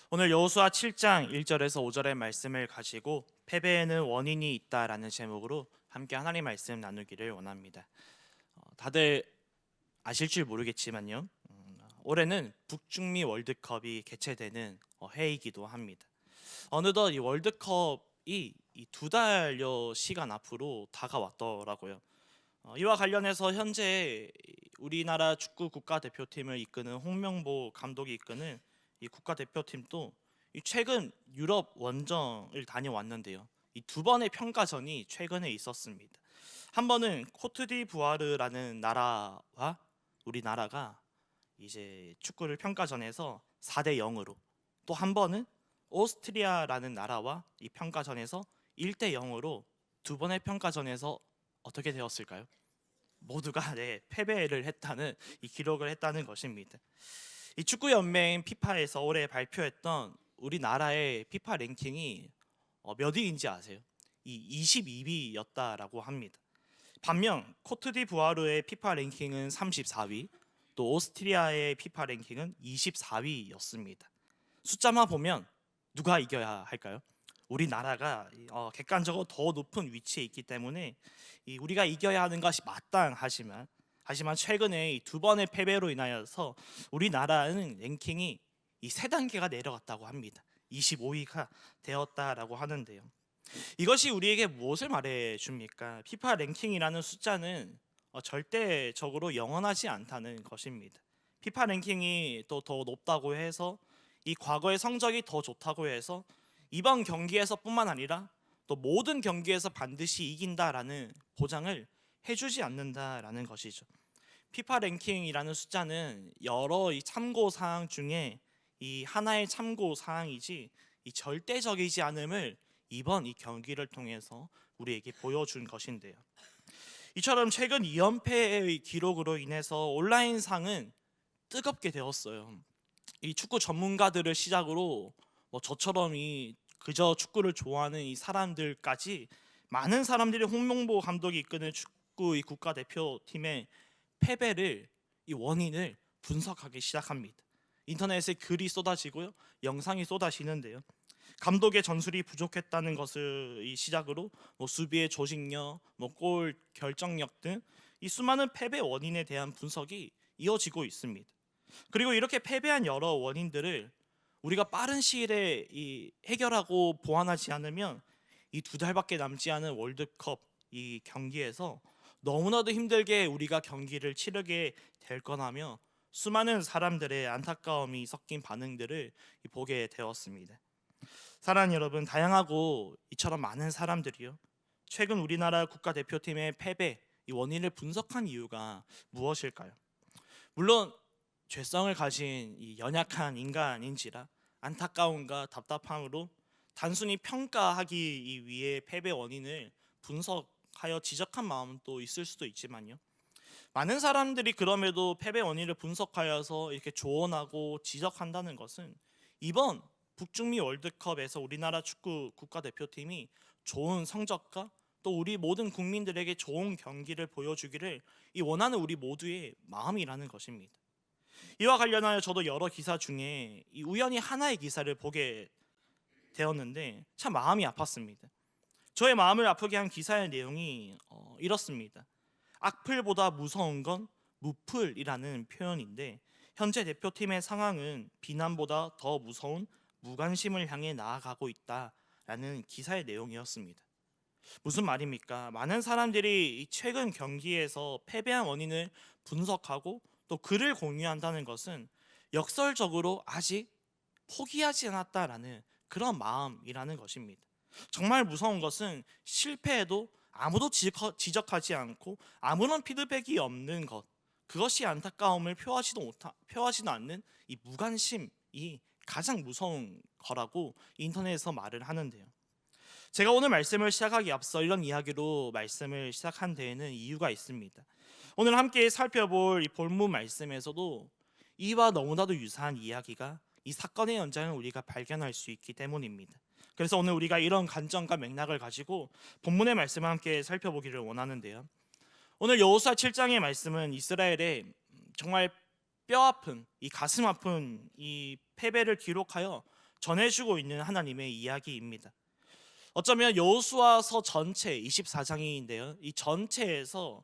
오늘 여호수아 7장 1절에서 5절의 말씀을 가지고 패배에는 원인이 있다라는 제목으로 함께 하나님 말씀 나누기를 원합니다. 다들 아실 줄 모르겠지만요. 올해는 북중미 월드컵이 개최되는 해이기도 합니다. 어느덧 이 월드컵이 이 두 달여 시간 앞으로 다가왔더라고요. 이와 관련해서 현재 우리나라 축구 국가대표팀을 이끄는 홍명보 감독이 이끄는 이 국가대표팀도 이 최근 유럽 원정을 다녀왔는데요. 이 두 번의 평가전이 최근에 있었습니다. 한 번은 코트디부아르라는 나라와 우리나라가 이제 축구를 평가전에서 4대 0으로, 또 한 번은 오스트리아라는 나라와 이 평가전에서 1대 0으로 두 번의 평가전에서 어떻게 되었을까요? 모두가 패배를 했다는 이 기록을 했다는 것입니다. 이 축구 연맹 피파에서 올해 발표했던 우리나라의 피파 랭킹이 몇 위인지 아세요? 이 22위였다라고 합니다. 반면 코트디부아르의 피파 랭킹은 34위, 또 오스트리아의 피파 랭킹은 24위였습니다. 숫자만 보면 누가 이겨야 할까요? 우리나라가 객관적으로 더 높은 위치에 있기 때문에 우리가 이겨야 하는 것이 마땅하지만 최근에 이 두 번의 패배로 인하여서 우리나라는 랭킹이 이 세 단계가 내려갔다고 합니다. 25위가 되었다라고 하는데요. 이것이 우리에게 무엇을 말해 줍니까? 피파 랭킹이라는 숫자는 절대적으로 영원하지 않다는 것입니다. 피파 랭킹이 또 더 높다고 해서 이 과거의 성적이 더 좋다고 해서 이번 경기에서뿐만 아니라 또 모든 경기에서 반드시 이긴다라는 보장을 해주지 않는다라는 것이죠. 피파 랭킹이라는 숫자는 여러 이 참고 사항 중에 이 하나의 참고 사항이지 이 절대적이지 않음을 이번 이 경기를 통해서 우리에게 보여준 것인데요. 이처럼 최근 2연패의 기록으로 인해서 온라인상은 뜨겁게 되었어요. 이 축구 전문가들을 시작으로 저처럼 이 그저 축구를 좋아하는 이 사람들까지 많은 사람들이 홍명보 감독이 이끄는 축구 이 국가대표팀의 패배를 이 원인을 분석하기 시작합니다. 인터넷에 글이 쏟아지고요, 영상이 쏟아지는데요. 감독의 전술이 부족했다는 것을 이 시작으로 수비의 조직력, 골 결정력 등 이 수많은 패배 원인에 대한 분석이 이어지고 있습니다. 그리고 이렇게 패배한 여러 원인들을 우리가 빠른 시일에 해결하고 보완하지 않으면 이 두 달밖에 남지 않은 월드컵 이 경기에서 너무나도 힘들게 우리가 경기를 치르게 될 거라며 수많은 사람들의 안타까움이 섞인 반응들을 보게 되었습니다. 사랑하는 여러분, 다양하고 이처럼 많은 사람들이요, 최근 우리나라 국가대표팀의 패배 이 원인을 분석한 이유가 무엇일까요? 물론 죄성을 가진 이 연약한 인간인지라 안타까움과 답답함으로 단순히 평가하기 위해 패배 원인을 분석하여 지적한 마음은 또 있을 수도 있지만요, 많은 사람들이 그럼에도 패배 원인을 분석하여서 이렇게 조언하고 지적한다는 것은 이번 북중미 월드컵에서 우리나라 축구 국가대표팀이 좋은 성적과 또 우리 모든 국민들에게 좋은 경기를 보여주기를 원하는 우리 모두의 마음이라는 것입니다. 이와 관련하여 저도 여러 기사 중에 우연히 하나의 기사를 보게 되었는데 참 마음이 아팠습니다. 저의 마음을 아프게 한 기사의 내용이 이렇습니다. 악플보다 무서운 건 무플이라는 표현인데, 현재 대표팀의 상황은 비난보다 더 무서운 무관심을 향해 나아가고 있다라는 기사의 내용이었습니다. 무슨 말입니까? 많은 사람들이 이 최근 경기에서 패배한 원인을 분석하고 또 글을 공유한다는 것은 역설적으로 아직 포기하지 않았다라는 그런 마음이라는 것입니다. 정말 무서운 것은 실패해도 아무도 지적하지 않고 아무런 피드백이 없는 것, 그것이 안타까움을 표하지도 않는 이 무관심이 가장 무서운 거라고 인터넷에서 말을 하는데요. 제가 오늘 말씀을 시작하기 앞서 이런 이야기로 말씀을 시작한 데에는 이유가 있습니다. 오늘 함께 살펴볼 이 본문 말씀에서도 이와 너무나도 유사한 이야기가 이 사건의 연장을 우리가 발견할 수 있기 때문입니다. 그래서 오늘 우리가 이런 관점과 맥락을 가지고 본문의 말씀을 함께 살펴보기를 원하는데요. 오늘 여호수아 7장의 말씀은 이스라엘의 정말 뼈아픈 이 가슴 아픈 이 패배를 기록하여 전해주고 있는 하나님의 이야기입니다. 어쩌면 여호수아서 전체 24장인데요. 이 전체에서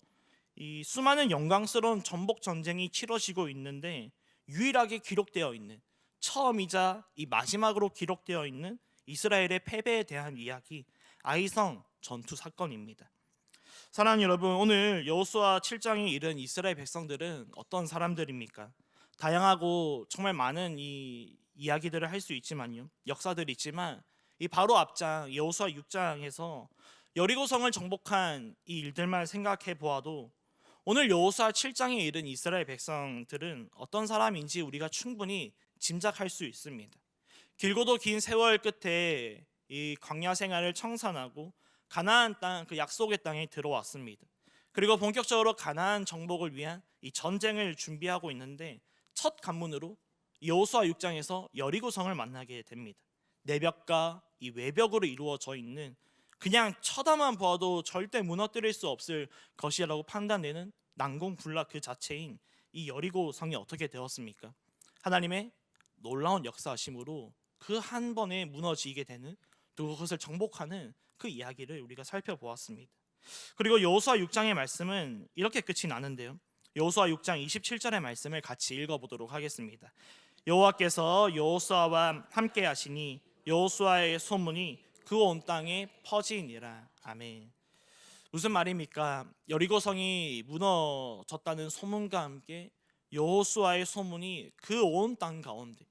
이 수많은 영광스러운 전복 전쟁이 치러지고 있는데 유일하게 기록되어 있는, 처음이자 이 마지막으로 기록되어 있는 이스라엘의 패배에 대한 이야기, 아이성 전투 사건입니다. 사랑하는 여러분, 오늘 여호수아 7장에 이른 이스라엘 백성들은 어떤 사람들입니까? 다양하고 정말 많은 이 이야기들을 할 수 있지만요, 역사들이 있지만 이 바로 앞장 여호수아 6장에서 여리고성을 정복한 이 일들만 생각해 보아도 오늘 여호수아 7장에 이른 이스라엘 백성들은 어떤 사람인지 우리가 충분히 짐작할 수 있습니다. 길고도 긴 세월 끝에 이 광야 생활을 청산하고 가나안 땅, 그 약속의 땅에 들어왔습니다. 그리고 본격적으로 가나안 정복을 위한 이 전쟁을 준비하고 있는데 첫 관문으로 여호수아 6장에서 여리고성을 만나게 됩니다. 내벽과 이 외벽으로 이루어져 있는, 그냥 쳐다만 보아도 절대 무너뜨릴 수 없을 것이라고 판단되는 난공불락 그 자체인 이 여리고성이 어떻게 되었습니까? 하나님의 놀라운 역사하심으로 그 한 번에 무너지게 되는, 또 그것을 정복하는 그 이야기를 우리가 살펴보았습니다. 그리고 여호수아 6장의 말씀은 이렇게 끝이 나는데요, 여호수아 6장 27절의 말씀을 같이 읽어보도록 하겠습니다. 여호와께서 여호수아와 함께 하시니 여호수아의 소문이 그 온 땅에 퍼지니라. 아멘. 무슨 말입니까? 여리고성이 무너졌다는 소문과 함께 여호수아의 소문이 그 온 땅 가운데,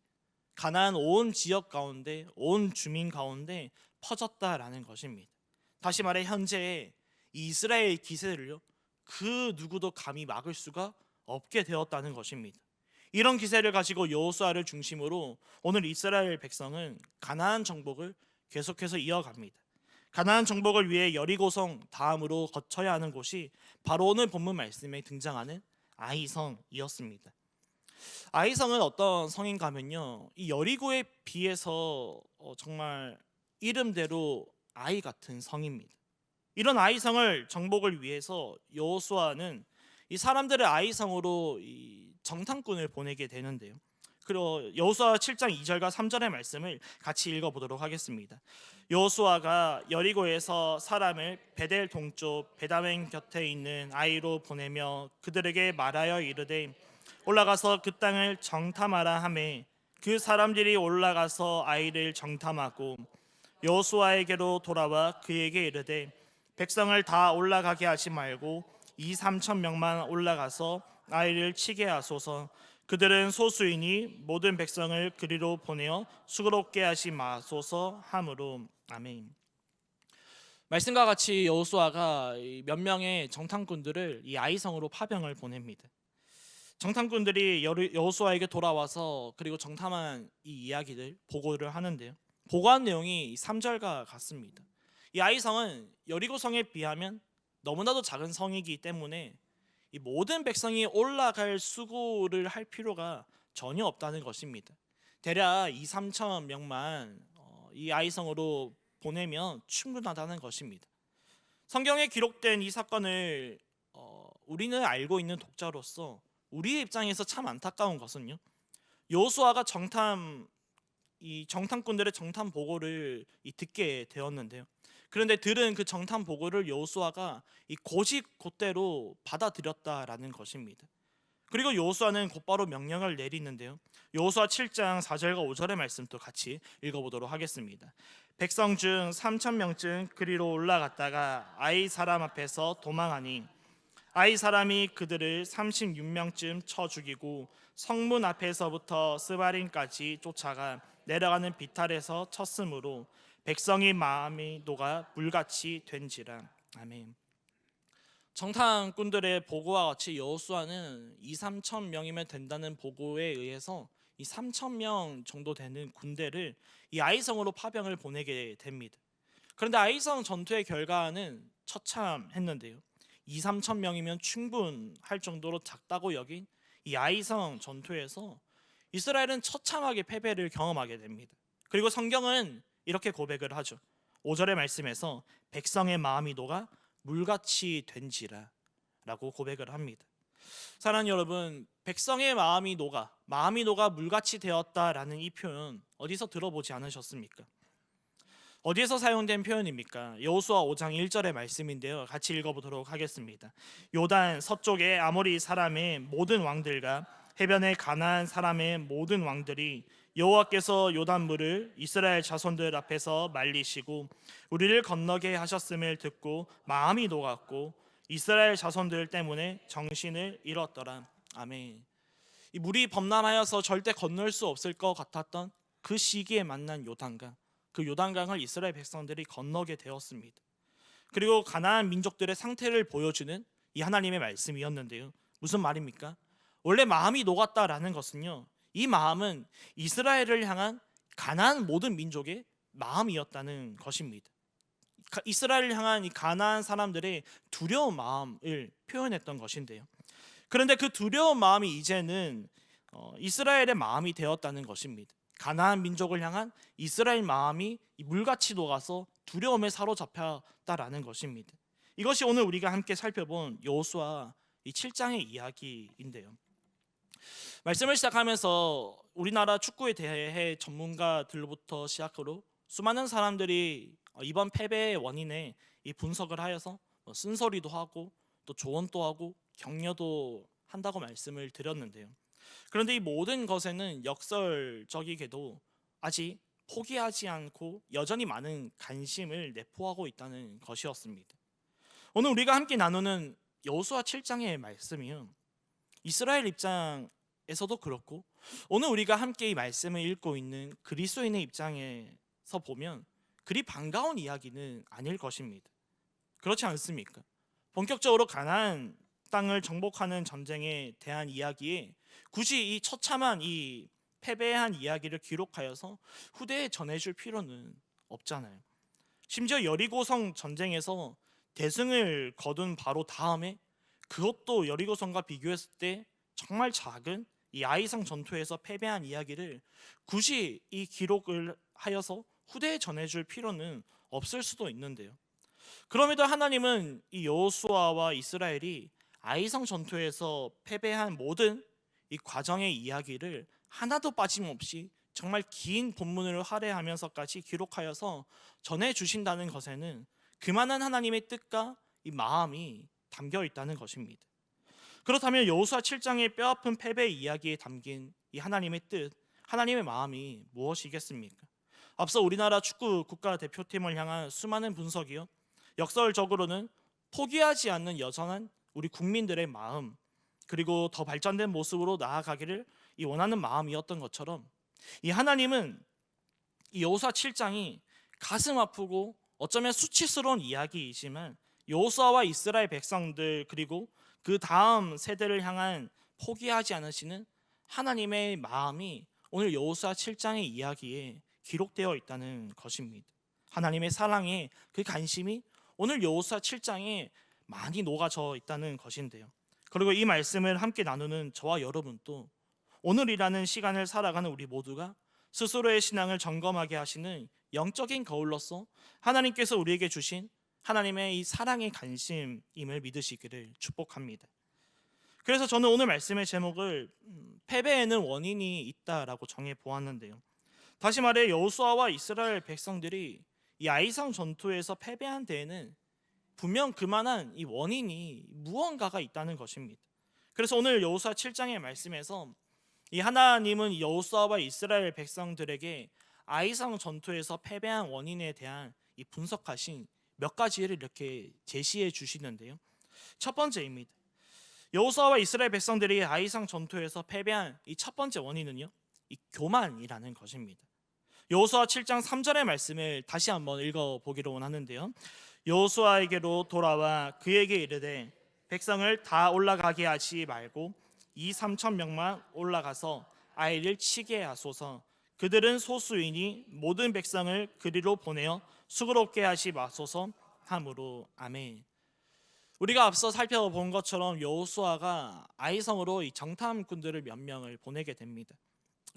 가나안 온 지역 가운데, 온 주민 가운데 퍼졌다라는 것입니다. 다시 말해 현재 이스라엘 기세를요, 그 누구도 감히 막을 수가 없게 되었다는 것입니다. 이런 기세를 가지고 여호수아를 중심으로 오늘 이스라엘 백성은 가나안 정복을 계속해서 이어갑니다. 가나안 정복을 위해 여리고성 다음으로 거쳐야 하는 곳이 바로 오늘 본문 말씀에 등장하는 아이성이었습니다. 아이성은 어떤 성인가 하면요, 이 여리고에 비해서 정말 이름대로 아이 같은 성입니다. 이런 아이성을 정복을 위해서 여호수아는 이 사람들을 아이성으로 이 정탐꾼을 보내게 되는데요. 그리고 여호수아 7장 2절과 3절의 말씀을 같이 읽어보도록 하겠습니다. 여호수아가 여리고에서 사람을 베델 동쪽 베다웬 곁에 있는 아이로 보내며 그들에게 말하여 이르되 올라가서 그 땅을 정탐하라 하매 그 사람들이 올라가서 아이를 정탐하고 여호수아에게로 돌아와 그에게 이르되 백성을 다 올라가게 하지 말고 2-3천 명만 올라가서 아이를 치게 하소서. 그들은 소수이니 모든 백성을 그리로 보내어 수고롭게 하지 마소서 하므로. 아멘. 말씀과 같이 여호수아가 몇 명의 정탐꾼들을 이 아이성으로 파병을 보냅니다. 정탐꾼들이 여호수아에게 돌아와서 그리고 정탐한 이 이야기들 보고를 하는데요, 보고한 내용이 3절과 같습니다. 이 아이성은 여리고성에 비하면 너무나도 작은 성이기 때문에 이 모든 백성이 올라갈 수고를 할 필요가 전혀 없다는 것입니다. 대략 2-3천 명만 이 아이성으로 보내면 충분하다는 것입니다. 성경에 기록된 이 사건을 우리는 알고 있는 독자로서 우리의 입장에서 참 안타까운 것은요, 여호수아가 정탐꾼들의 정탐 보고를 듣게 되었는데요, 그런데 들은 그 정탐 보고를 여호수아가 이 곧대로 받아들였다라는 것입니다. 그리고 여호수아는 곧바로 명령을 내리는데요, 여호수아 7장 4절과 5절의 말씀도 같이 읽어보도록 하겠습니다. 백성 중 3천 명쯤 그리로 올라갔다가 아이 사람 앞에서 도망하니 아이 사람이 그들을 36명쯤 쳐 죽이고 성문 앞에서부터 스바림까지 쫓아가 내려가는 비탈에서 쳤으므로 백성의 마음이 녹아 물같이 된지라. 아멘. 정탐꾼들의 보고와 같이 여호수아는 2-3천 명이면 된다는 보고에 의해서 이 3천 명 정도 되는 군대를 이 아이성으로 파병을 보내게 됩니다. 그런데 아이성 전투의 결과는 처참했는데요, 2-3천 명이면 충분할 정도로 작다고 여긴 이 아이성 전투에서 이스라엘은 처참하게 패배를 경험하게 됩니다. 그리고 성경은 이렇게 고백을 하죠. 5절의 말씀에서 백성의 마음이 녹아 물같이 된지라 라고 고백을 합니다. 사랑하는 여러분, 백성의 마음이 녹아 물같이 되었다라는 이 표현 어디서 들어보지 않으셨습니까? 어디에서 사용된 표현입니까? 여호수아 5장 1절의 말씀인데요. 같이 읽어보도록 하겠습니다. 요단 서쪽의 아모리 사람의 모든 왕들과 해변의 가나안 사람의 모든 왕들이 여호와께서 요단물을 이스라엘 자손들 앞에서 말리시고 우리를 건너게 하셨음을 듣고 마음이 녹았고 이스라엘 자손들 때문에 정신을 잃었더라. 아멘. 이 물이 범람하여서 절대 건널 수 없을 것 같았던 그 시기에 만난 요단강, 그 요단강을 이스라엘 백성들이 건너게 되었습니다. 그리고 가나안 민족들의 상태를 보여주는 이 하나님의 말씀이었는데요. 무슨 말입니까? 원래 마음이 녹았다라는 것은요, 이 마음은 이스라엘을 향한 가나안 모든 민족의 마음이었다는 것입니다. 이스라엘을 향한 이 가나안 사람들의 두려운 마음을 표현했던 것인데요. 그런데 그 두려운 마음이 이제는 이스라엘의 마음이 되었다는 것입니다. 가나안 민족을 향한 이스라엘 마음이 물같이 녹아서 두려움에 사로잡혔다라는 것입니다. 이것이 오늘 우리가 함께 살펴본 여호수아 7장의 이야기인데요. 말씀을 시작하면서 우리나라 축구에 대해 전문가들로부터 시작으로 수많은 사람들이 이번 패배의 원인에 이 분석을 하여서 쓴소리도 하고 또 조언도 하고 격려도 한다고 말씀을 드렸는데요. 그런데 이 모든 것에는 역설적이게도 아직 포기하지 않고 여전히 많은 관심을 내포하고 있다는 것이었습니다. 오늘 우리가 함께 나누는 여호수아 7장의 말씀이요, 이스라엘 입장에서도 그렇고 오늘 우리가 함께 이 말씀을 읽고 있는 그리스도인의 입장에서 보면 그리 반가운 이야기는 아닐 것입니다. 그렇지 않습니까? 본격적으로 가나안 땅을 정복하는 전쟁에 대한 이야기에 굳이 이 처참한 이 패배한 이야기를 기록하여서 후대에 전해줄 필요는 없잖아요. 심지어 여리고성 전쟁에서 대승을 거둔 바로 다음에 그것도 여리고성과 비교했을 때 정말 작은 이 아이성 전투에서 패배한 이야기를 굳이 이 기록을 하여서 후대에 전해줄 필요는 없을 수도 있는데요. 그럼에도 하나님은 이 여호수아와 이스라엘이 아이성 전투에서 패배한 모든 이 과정의 이야기를 하나도 빠짐없이 정말 긴 본문을 할애하면서까지 기록하여서 전해주신다는 것에는 그만한 하나님의 뜻과 이 마음이 담겨 있다는 것입니다. 그렇다면 여호수아 7장의 뼈아픈 패배 이야기에 담긴 이 하나님의 뜻, 하나님의 마음이 무엇이겠습니까? 앞서 우리나라 축구 국가대표팀을 향한 수많은 분석이요, 역설적으로는 포기하지 않는 여전한 우리 국민들의 마음, 그리고 더 발전된 모습으로 나아가기를 이 원하는 마음이었던 것처럼 이 하나님은 이 여호수아 7장이 가슴 아프고 어쩌면 수치스러운 이야기이지만 여호수아와 이스라엘 백성들 그리고 그 다음 세대를 향한 포기하지 않으시는 하나님의 마음이 오늘 여호수아 7장의 이야기에 기록되어 있다는 것입니다. 하나님의 사랑에 그 관심이 오늘 여호수아 7장에 많이 녹아져 있다는 것인데요. 그리고 이 말씀을 함께 나누는 저와 여러분도 오늘이라는 시간을 살아가는 우리 모두가 스스로의 신앙을 점검하게 하시는 영적인 거울로서 하나님께서 우리에게 주신 하나님의 이 사랑의 관심임을 믿으시기를 축복합니다. 그래서 저는 오늘 말씀의 제목을 패배에는 원인이 있다라고 정해 보았는데요. 다시 말해 여호수아와 이스라엘 백성들이 이 아이성 전투에서 패배한 데에는 분명 그만한 이 원인이 무언가가 있다는 것입니다. 그래서 오늘 여호수아 7장의 말씀에서 이 하나님은 여호수아와 이스라엘 백성들에게 아이성 전투에서 패배한 원인에 대한 이 분석하신 몇 가지를 이렇게 제시해 주시는데요. 첫 번째입니다. 여호수아와 이스라엘 백성들이 아이성 전투에서 패배한 이 첫 번째 원인은요, 이 교만이라는 것입니다. 여호수아 7장 3절의 말씀을 다시 한번 읽어보기로 원하는데요. 여호수아에게로 돌아와 그에게 이르되 백성을 다 올라가게 하지 말고 2,3,000명만 올라가서 아이를 치게 하소서. 그들은 소수이니 모든 백성을 그리로 보내어 수고롭게 하시 마소서 하므로. 아멘. 우리가 앞서 살펴본 것처럼 여호수아가 아이성으로 이 정탐꾼들을 몇 명을 보내게 됩니다.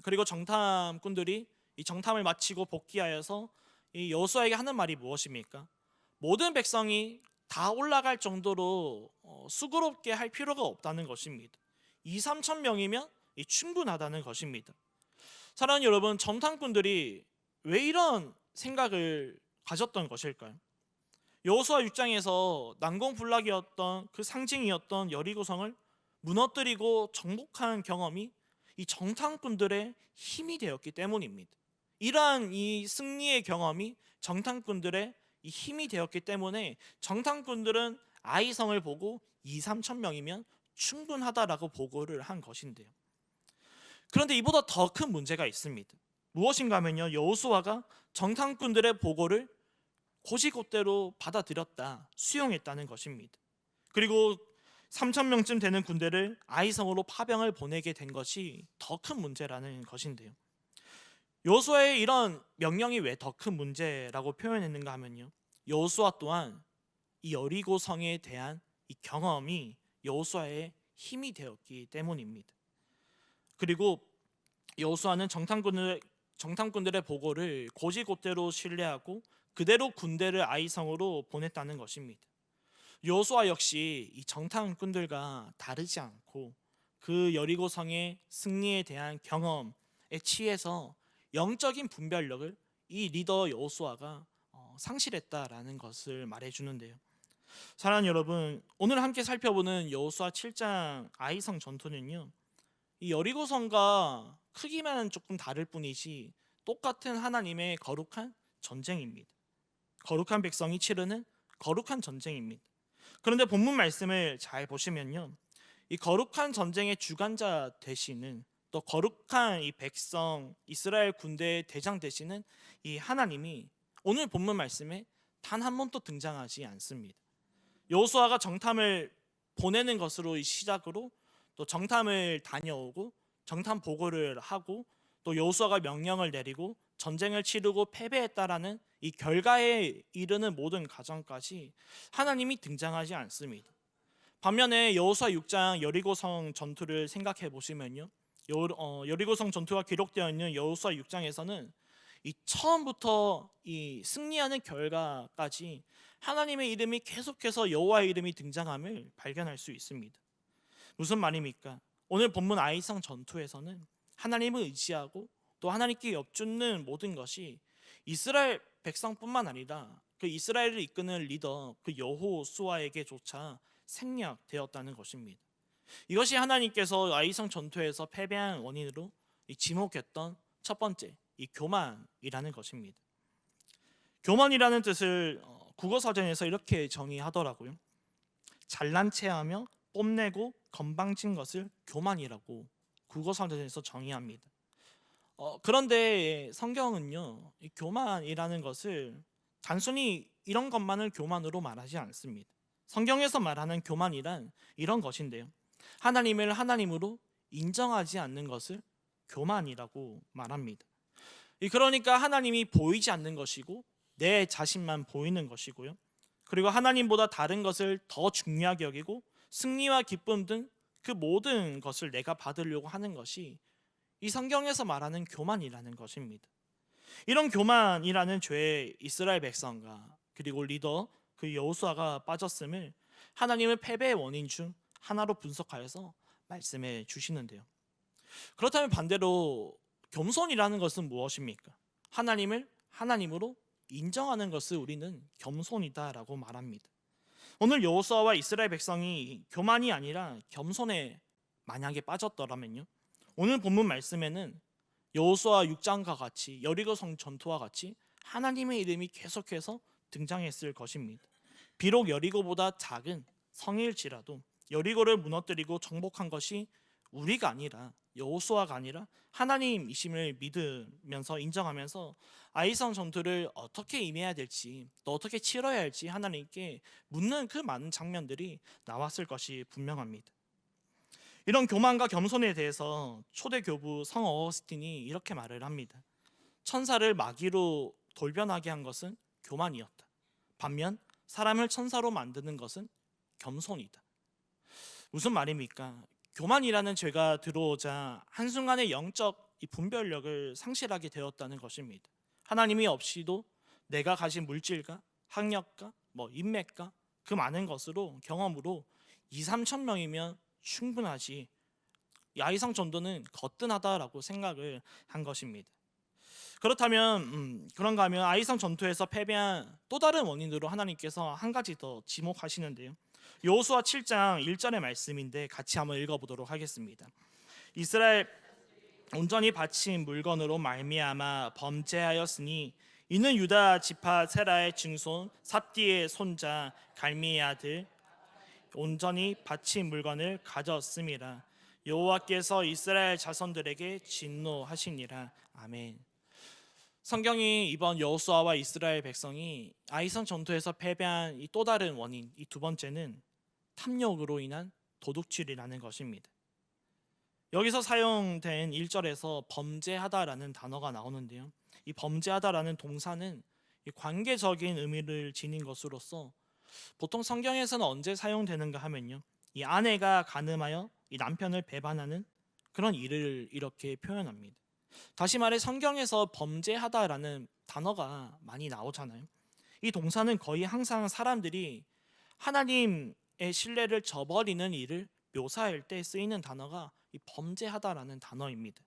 그리고 정탐꾼들이 이 정탐을 마치고 복귀하여서 이 여호수아에게 하는 말이 무엇입니까? 모든 백성이 다 올라갈 정도로 수고롭게 할 필요가 없다는 것입니다. 2, 3천 명이면 충분하다는 것입니다. 사랑하는 여러분, 정탐꾼들이 왜 이런 생각을 가졌던 것일까요? 여호수아 6장에서 난공불락이었던 그 상징이었던 여리고성을 무너뜨리고 정복한 경험이 이 정탐꾼들의 힘이 되었기 때문입니다. 이러한 이 승리의 경험이 정탐꾼들의 이 힘이 되었기 때문에 정탐꾼들은 아이성을 보고 2, 3천 명이면 충분하다라고 보고를 한 것인데요. 그런데 이보다 더 큰 문제가 있습니다. 무엇인가 하면요, 여호수아가 정탐꾼들의 보고를 곧이곧대로 받아들였다, 수용했다는 것입니다. 그리고 3천 명쯤 되는 군대를 아이성으로 파병을 보내게 된 것이 더 큰 문제라는 것인데요. 여호수아의 이런 명령이 왜 더 큰 문제라고 표현했는가 하면요, 여호수아 또한 이 여리고 성에 대한 이 경험이 여호수아의 힘이 되었기 때문입니다. 그리고 여호수아는 정탐꾼들의 보고를 곧이곧대로 신뢰하고 그대로 군대를 아이성으로 보냈다는 것입니다. 여호수아 역시 이 정탐꾼들과 다르지 않고 그 여리고성의 승리에 대한 경험에 취해서 영적인 분별력을 이 리더 여호수아가 상실했다라는 것을 말해주는데요. 사랑하는 여러분, 오늘 함께 살펴보는 여호수아 7장 아이성 전투는요, 이 여리고성과 크기만 조금 다를 뿐이지 똑같은 하나님의 거룩한 전쟁입니다. 거룩한 백성이 치르는 거룩한 전쟁입니다. 그런데 본문 말씀을 잘 보시면요, 이 거룩한 전쟁의 주관자 되시는, 또 거룩한 이 백성 이스라엘 군대의 대장 되시는 이 하나님이 오늘 본문 말씀에 단 한 번도 등장하지 않습니다. 여호수아가 정탐을 보내는 것으로 시작으로 또 정탐을 다녀오고 정탐 보고를 하고 또 여호수아가 명령을 내리고 전쟁을 치르고 패배했다라는 이 결과에 이르는 모든 과정까지 하나님이 등장하지 않습니다. 반면에 여호수아 6장 여리고성 전투를 생각해 보시면요, 여리고성 전투가 기록되어 있는 여호수아 6장에서는 이 처음부터 이 승리하는 결과까지 하나님의 이름이 계속해서 여호와의 이름이 등장함을 발견할 수 있습니다. 무슨 말입니까? 오늘 본문 아이성 전투에서는 하나님을 의지하고 또 하나님께 엽주는 모든 것이 이스라엘 백성뿐만 아니라 그 이스라엘을 이끄는 리더 그 여호수아에게조차 생략되었다는 것입니다. 이것이 하나님께서 아이성 전투에서 패배한 원인으로 지목했던 첫 번째 이 교만이라는 것입니다. 교만이라는 뜻을 국어 사전에서 이렇게 정의하더라고요. 잘난 체하며 뽐내고 건방진 것을 교만이라고 국어 사전에서 정의합니다. 그런데 성경은요, 이 교만이라는 것을 단순히 이런 것만을 교만으로 말하지 않습니다. 성경에서 말하는 교만이란 이런 것인데요, 하나님을 하나님으로 인정하지 않는 것을 교만이라고 말합니다. 그러니까 하나님이 보이지 않는 것이고 내 자신만 보이는 것이고요, 그리고 하나님보다 다른 것을 더 중요하게 여기고 승리와 기쁨 등 그 모든 것을 내가 받으려고 하는 것이 이 성경에서 말하는 교만이라는 것입니다. 이런 교만이라는 죄에 이스라엘 백성과 그리고 리더 그 여호수아가 빠졌음을 하나님의 패배의 원인 중 하나로 분석하여서 말씀해 주시는데요. 그렇다면 반대로 겸손이라는 것은 무엇입니까? 하나님을 하나님으로 인정하는 것을 우리는 겸손이다라고 말합니다. 오늘 여호수아와 이스라엘 백성이 교만이 아니라 겸손에 만약에 빠졌더라면요, 오늘 본문 말씀에는 여호수아 6장과 같이 여리고성 전투와 같이 하나님의 이름이 계속해서 등장했을 것입니다. 비록 여리고보다 작은 성일지라도 여리고를 무너뜨리고 정복한 것이 우리가 아니라 여호수아가 아니라 하나님이심을 믿으면서 인정하면서 아이성 전투를 어떻게 임해야 될지 또 어떻게 치러야 할지 하나님께 묻는 그 많은 장면들이 나왔을 것이 분명합니다. 이런 교만과 겸손에 대해서 초대 교부 성 어거스틴이 이렇게 말을 합니다. 천사를 마귀로 돌변하게 한 것은 교만이었다. 반면 사람을 천사로 만드는 것은 겸손이다. 무슨 말입니까? 교만이라는 죄가 들어오자 한순간에 영적 분별력을 상실하게 되었다는 것입니다. 하나님이 없이도 내가 가진 물질과 학력과 인맥과 그 많은 것으로 경험으로 2, 3천 명이면 충분하지, 이 아이성 전도는 거뜬하다라고 생각을 한 것입니다. 그렇다면 그런가 하면 아이성 전투에서 패배한 또 다른 원인으로 하나님께서 한 가지 더 지목하시는데요. 여호수아 7장 1절의 말씀인데 같이 한번 읽어보도록 하겠습니다. 이스라엘 온전히 바친 물건으로 말미암아 범죄하였으니 이는 유다 지파 세라의 증손 삽디의 손자 갈미의 아들 온전히 바친 물건을 가졌음이라. 여호와께서 이스라엘 자손들에게 진노하시니라. 아멘. 성경이 이번 여호수아와 이스라엘 백성이 아이성 전투에서 패배한 이 또 다른 원인, 이 두 번째는 탐욕으로 인한 도둑질이라는 것입니다. 여기서 사용된 1절에서 범죄하다라는 단어가 나오는데요. 이 범죄하다라는 동사는 이 관계적인 의미를 지닌 것으로서 보통 성경에서는 언제 사용되는가 하면요, 이 아내가 간음하여 이 남편을 배반하는 그런 일을 이렇게 표현합니다. 다시 말해 성경에서 범죄하다라는 단어가 많이 나오잖아요. 이 동사는 거의 항상 사람들이 하나님의 신뢰를 저버리는 일을 묘사할 때 쓰이는 단어가 이 범죄하다라는 단어입니다.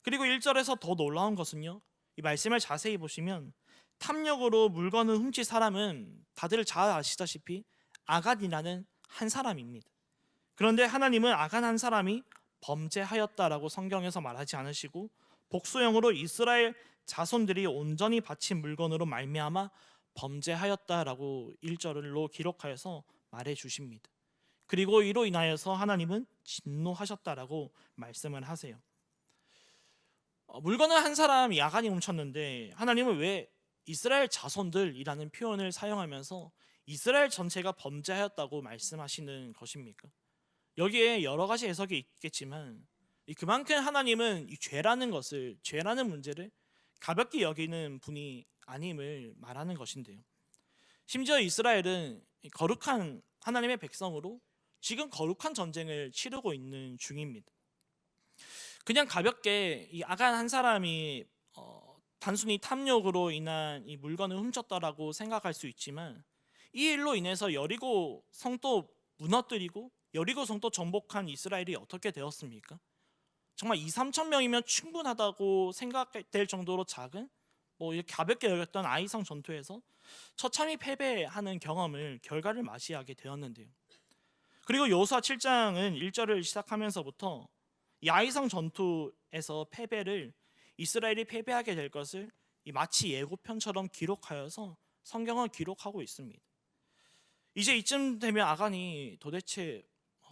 그리고 1절에서 더 놀라운 것은요, 이 말씀을 자세히 보시면 탐욕으로 물건을 훔친 사람은 다들 잘 아시다시피 아간이라는 한 사람입니다. 그런데 하나님은 아간 한 사람이 범죄하였다라고 성경에서 말하지 않으시고 복수형으로 이스라엘 자손들이 온전히 바친 물건으로 말미암아 범죄하였다라고 1절로 기록하여서 말해 주십니다. 그리고 이로 인하여서 하나님은 진노하셨다라고 말씀을 하세요. 물건을 한 사람이 야간이 훔쳤는데 하나님은 왜 이스라엘 자손들이라는 표현을 사용하면서 이스라엘 전체가 범죄하였다고 말씀하시는 것입니까? 여기에 여러 가지 해석이 있겠지만 그만큼 하나님은 이 죄라는 것을, 죄라는 문제를 가볍게 여기는 분이 아님을 말하는 것인데요. 심지어 이스라엘은 거룩한 하나님의 백성으로 지금 거룩한 전쟁을 치르고 있는 중입니다. 그냥 가볍게 이 아간 한 사람이 단순히 탐욕으로 인한 이 물건을 훔쳤다라고 생각할 수 있지만 이 일로 인해서 여리고 성도 무너뜨리고 여리고 성도 정복한 이스라엘이 어떻게 되었습니까? 정말 2-3천 명이면 충분하다고 생각될 정도로 작은 이렇게 가볍게 여겼던 아이성 전투에서 처참히 패배하는 결과를 맞이하게 되었는데요. 그리고 여호수아 7장은 1절을 시작하면서부터 이 아이성 전투에서 패배를 이스라엘이 패배하게 될 것을 마치 예고편처럼 기록하여서 성경은 기록하고 있습니다. 이제 이쯤 되면 아간이 도대체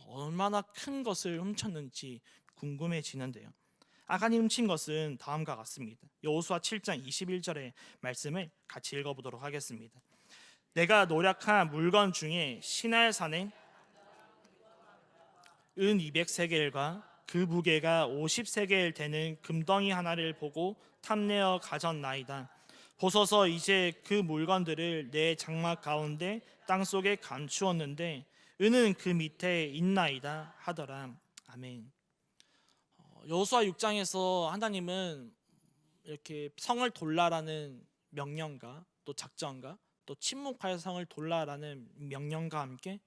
얼마나 큰 것을 훔쳤는지 궁금해지는데요. 아간이 훔친 것은 다음과 같습니다. 여호수아 7장 21절의 말씀을 같이 읽어보도록 하겠습니다. 내가 노력한 물건 중에 시날 산에 은 200세겔과 그 무게가 50세겔 되는 금덩이 하나를 보고 탐내어 가졌나이다. 보소서 이제 그 물건들을 내 장막 가운데 땅속에 감추었는데 은은 그 밑에 있나이다 하더라. 아멘. 여호수아 6장에서 하나님은 이렇게 성을 돌라라는 명령과 또 작전과 또 침묵하여 성을 돌라라는 명령과 함께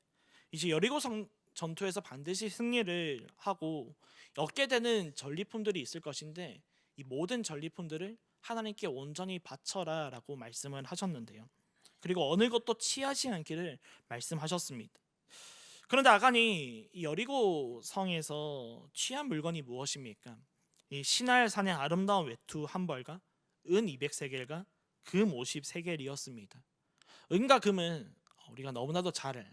이제 여리고 전투에서 반드시 승리를 하고 얻게 되는 전리품들이 있을 것인데 이 모든 전리품들을 하나님께 온전히 바쳐라라고 말씀을 하셨는데요. 그리고 어느 것도 취하지 않기를 말씀하셨습니다. 그런데 아간이 이 여리고 성에서 취한 물건이 무엇입니까? 이 시날 산의 아름다운 외투 한 벌과 은 200세겔과 금 50세겔이었습니다. 은과 금은 우리가 너무나도 잘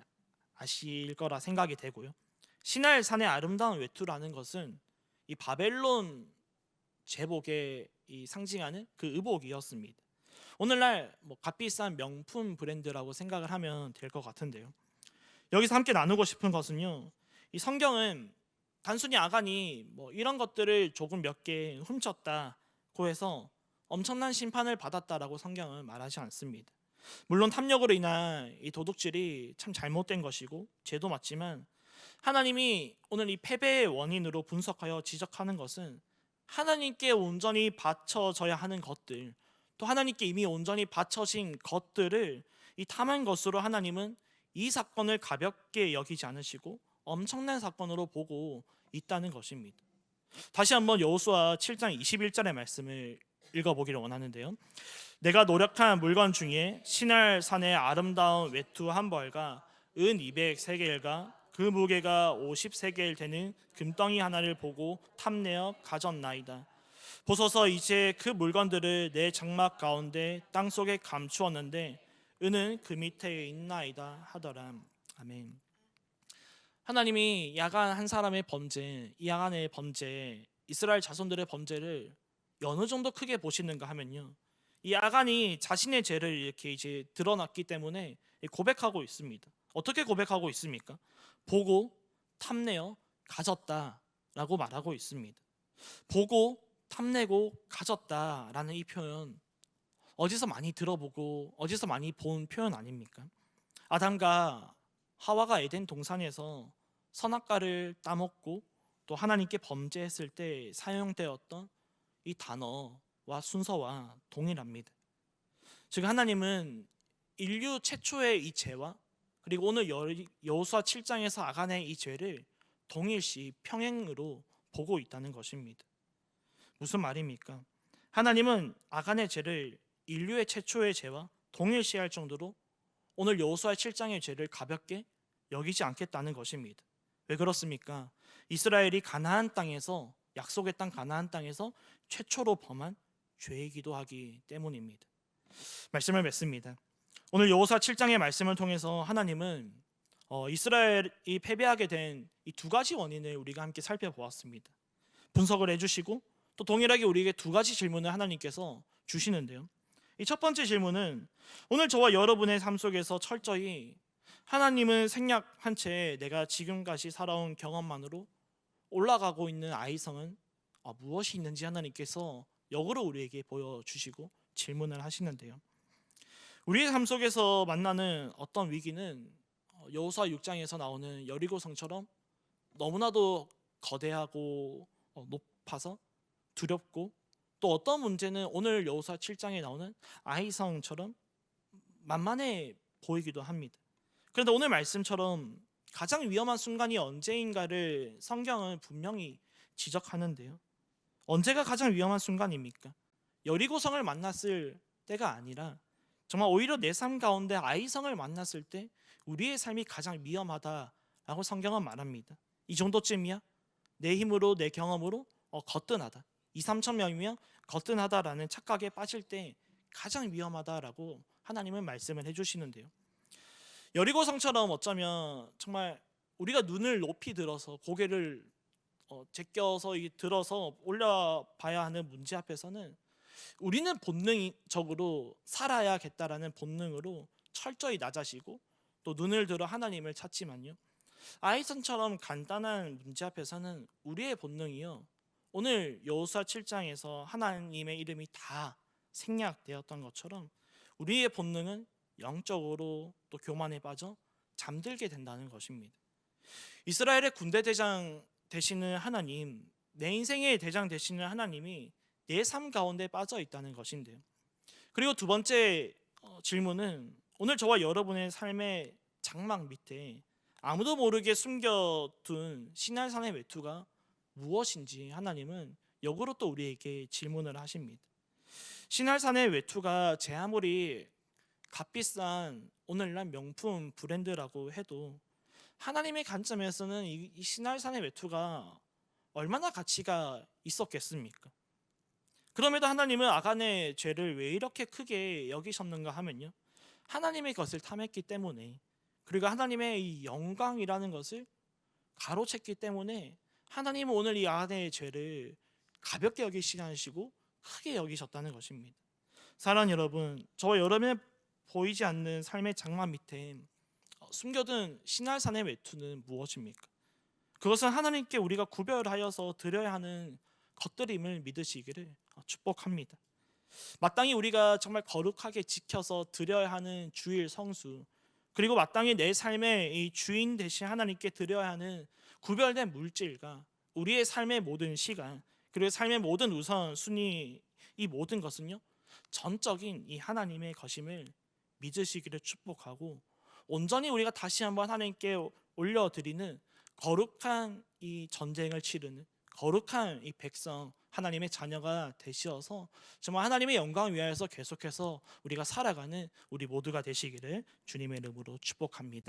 아실 거라 생각이 되고요. 시날 산의 아름다운 외투라는 것은 이 바벨론 제복에 상징하는 그 의복이었습니다. 오늘날 값비싼 명품 브랜드라고 생각을 하면 될 것 같은데요. 여기서 함께 나누고 싶은 것은요, 이 성경은 단순히 아간이 이런 것들을 조금 몇 개 훔쳤다고 해서 엄청난 심판을 받았다라고 성경은 말하지 않습니다. 물론 탐욕으로 인한 이 도둑질이 참 잘못된 것이고 죄도 맞지만 하나님이 오늘 이 패배의 원인으로 분석하여 지적하는 것은 하나님께 온전히 바쳐져야 하는 것들, 또 하나님께 이미 온전히 바쳐진 것들을 이 탐한 것으로 하나님은 이 사건을 가볍게 여기지 않으시고 엄청난 사건으로 보고 있다는 것입니다. 다시 한번 여호수아 7장 21절의 말씀을 읽어보기를 원하는데요. 내가 노력한 물건 중에 시날 산의 아름다운 외투 한 벌과 은 200세겔과 그 무게가 50세겔 되는 금덩이 하나를 보고 탐내어 가졌나이다. 보소서 이제 그 물건들을 내 장막 가운데 땅속에 감추었는데 은은 그 밑에 있나이다 하더라. 아멘. 하나님이 야간 한 사람의 범죄, 이 야간의 범죄, 이스라엘 자손들의 범죄를 어느 정도 크게 보시는가 하면요, 이 야간이 자신의 죄를 이렇게 이제 드러났기 때문에 고백하고 있습니다. 어떻게 고백하고 있습니까? 보고 탐내어 가졌다라고 말하고 있습니다. 보고 탐내고 가졌다라는 이 표현, 어디서 많이 들어보고 어디서 많이 본 표현 아닙니까? 아담과 하와가 에덴 동산에서 선악과를 따먹고 또 하나님께 범죄했을 때 사용되었던 이 단어와 순서와 동일합니다. 즉 하나님은 인류 최초의 이 죄와 그리고 오늘 여호수아 7장에서 아간의 이 죄를 동일시 평행으로 보고 있다는 것입니다. 무슨 말입니까? 하나님은 아간의 죄를 인류의 최초의 죄와 동일시할 정도로 오늘 여호수아 7장의 죄를 가볍게 여기지 않겠다는 것입니다. 왜 그렇습니까? 이스라엘이 가나안 땅에서, 약속의 땅 가나안 땅에서 최초로 범한 죄이기도 하기 때문입니다. 말씀을 맺습니다. 오늘 여호수아 7장의 말씀을 통해서 하나님은 이스라엘이 패배하게 된 이 두 가지 원인을 우리가 함께 살펴보았습니다. 분석을 해주시고 또 동일하게 우리에게 두 가지 질문을 하나님께서 주시는데요. 이 첫 번째 질문은 오늘 저와 여러분의 삶 속에서 철저히 하나님은 생략한 채 내가 지금까지 살아온 경험만으로 올라가고 있는 아이성은 무엇이 있는지 하나님께서 역으로 우리에게 보여주시고 질문을 하시는데요. 우리의 삶 속에서 만나는 어떤 위기는 여호수아 6장에서 나오는 여리고성처럼 너무나도 거대하고 높아서 두렵고, 또 어떤 문제는 오늘 여호수아 7장에 나오는 아이성처럼 만만해 보이기도 합니다. 그런데 오늘 말씀처럼 가장 위험한 순간이 언제인가를 성경은 분명히 지적하는데요. 언제가 가장 위험한 순간입니까? 여리고성을 만났을 때가 아니라 정말 오히려 내 삶 가운데 아이성을 만났을 때 우리의 삶이 가장 위험하다라고 성경은 말합니다. 이 정도쯤이야? 내 힘으로 내 경험으로 거뜬하다, 2, 3천 명이면 거뜬하다라는 착각에 빠질 때 가장 위험하다라고 하나님은 말씀을 해주시는데요. 여리고성처럼 어쩌면 정말 우리가 눈을 높이 들어서 고개를 제껴서 들어서 올려봐야 하는 문제 앞에서는 우리는 본능적으로 살아야겠다라는 본능으로 철저히 낮아지고 또 눈을 들어 하나님을 찾지만요, 아이성처럼 간단한 문제 앞에서는 우리의 본능이요, 오늘 여호수아 7장에서 하나님의 이름이 다 생략되었던 것처럼 우리의 본능은 영적으로 또 교만에 빠져 잠들게 된다는 것입니다. 이스라엘의 군대 대장 되시는 하나님, 내 인생의 대장 되시는 하나님이 내 삶 가운데 빠져 있다는 것인데요. 그리고 두 번째 질문은 오늘 저와 여러분의 삶의 장막 밑에 아무도 모르게 숨겨둔 시날산의 외투가 무엇인지 하나님은 역으로 또 우리에게 질문을 하십니다. 시날산의 외투가 제 아무리 값비싼 오늘날 명품 브랜드라고 해도 하나님의 관점에서는 이 시날산의 외투가 얼마나 가치가 있었겠습니까? 그럼에도 하나님은 아간의 죄를 왜 이렇게 크게 여기셨는가 하면요, 하나님의 것을 탐했기 때문에, 그리고 하나님의 이 영광이라는 것을 가로챘기 때문에 하나님은 오늘 이 아간의 죄를 가볍게 여기시지 않으시고 크게 여기셨다는 것입니다. 사랑하는 여러분, 저와 여러분의 보이지 않는 삶의 장막 밑에 숨겨둔 시날산의 외투는 무엇입니까? 그것은 하나님께 우리가 구별하여서 드려야 하는 것들임을 믿으시기를 축복합니다. 마땅히 우리가 정말 거룩하게 지켜서 드려야 하는 주일 성수, 그리고 마땅히 내 삶의 이 주인 되신 하나님께 드려야 하는 구별된 물질과 우리의 삶의 모든 시간, 그리고 삶의 모든 우선순위, 이 모든 것은요, 전적인 이 하나님의 것임을 믿으시기를 축복하고, 온전히 우리가 다시 한번 하나님께 올려드리는 거룩한 이 전쟁을 치르는 거룩한 이 백성 하나님의 자녀가 되시어서 정말 하나님의 영광을 위하여서 계속해서 우리가 살아가는 우리 모두가 되시기를 주님의 이름으로 축복합니다.